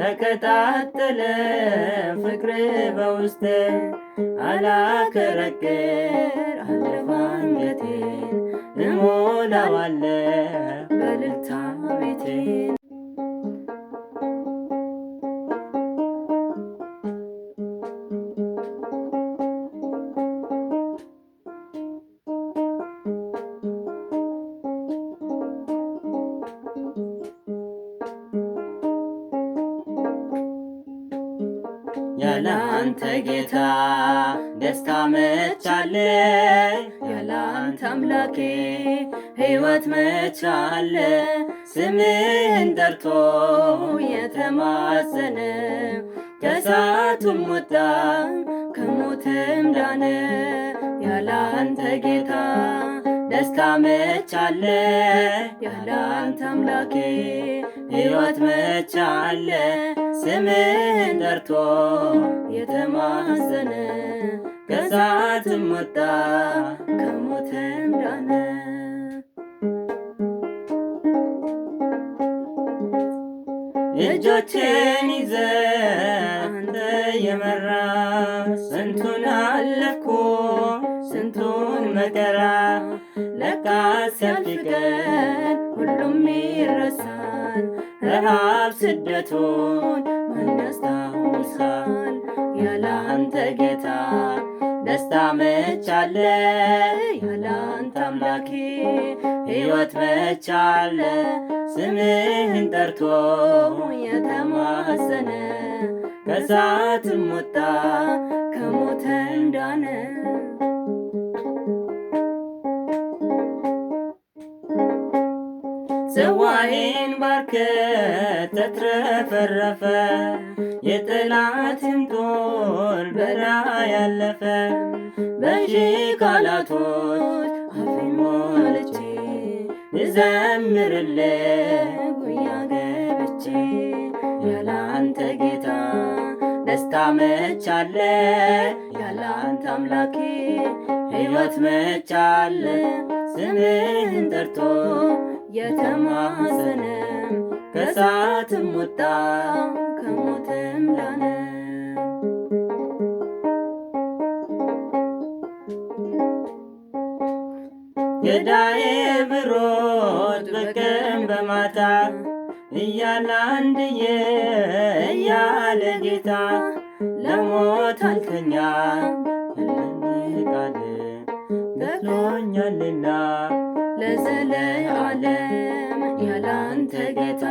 ተቀጣጠለ ፍቅር በውስጤ አላከረክር አለፈ አንገቴን እሞላዋለ በእልልታ ቤቴን። ያላንተ ጌታ ደስታ መቻለ ያላንተ አምላኬ ሕይወት መቻለ ስምህን ጠርቶ የተማጸነ ከእሳቱም ወጣ ከሞትም ዳነ። ያላንተ ጌታ ደስታ መቻለ ያላንተ አምላኬ ሕይወት መቻለ ስምህን ጠርቶ የተማጸነ ከእሳትም ወጣ ከሞትም ዳነ። እጆቼን ይዘህ አንተ የመራ ስንቱን አለፍኩ ስንቱን መከራ ለካስ ያልፍ ቀን ሁሉም ይረሳል። ረሃብ ስደቱን ማን ያስታውሳል? ያላንተ ጌታ ደስታ መቻለ ያላንተ አምላኬ ሕይወት መቻለ ስምህን ጠርቶ የተማጸነ ከእሳትም ወጣ ከሞትም ዳነ። ጽዋዬን ባርከ ተትረፈረፈ የጠላትን ጦር በላይ ያለፈ በሺህ ቃላቶች አፌን ሞልቼ ልዘምርልህ ጉያ ገብቼ። ያላንተ ጌታ ደስታ መቻለ ያላንተ አምላኬ ሕይወት መቻለ ስምህን ጠርቶ የተማጸነ ከእሳትም ወጣ ከሞትም ዳነ። ገዳዬ ብሮጥ በቀን በማታ እያለ አንድዬ እያለ ጌታ ለሞት አልተኛ ቃል ገድሎኛልና ለዘለዓለም ያላንተ ጌታ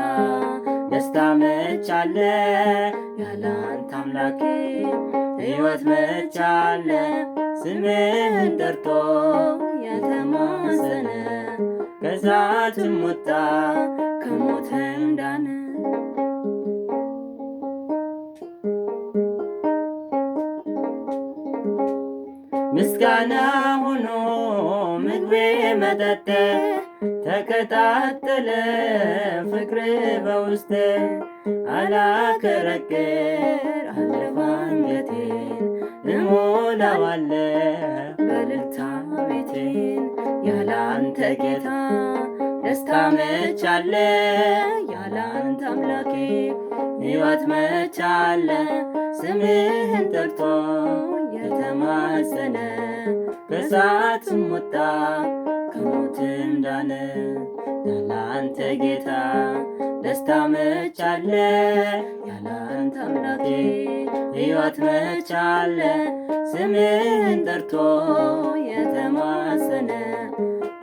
ደስታ መቻለ ያላንተ አምላኬ ሕይወት መቻለ ስምህን ጠርቶ የተማጸነ ከእሳትም ወጣ ከሞትም ዳነ። ምስጋና ሆኖ ምግቤ መጠጤ ተቀጣጠለ ፍቅር በውስጤ አላከረክር አለፈ አንገቴን እሞላዋለ በእልልታ ቤቴን። ያላንተ ጌታ ደስታ መቻለ ያላንተ አምላኬ ሕይወት መቻለ ስምህን ጠርቶ የተማጸነ ከእሳትም ወጣ ከሞትም ዳነ። ያላንተ ጌታ ደስታ መቻለ ያላንተ አምላኬ ሕይወት መቻለ ስምህን ጠርቶ የተማጸነ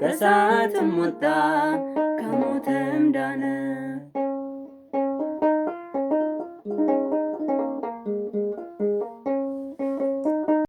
ከእሳትም ወጣ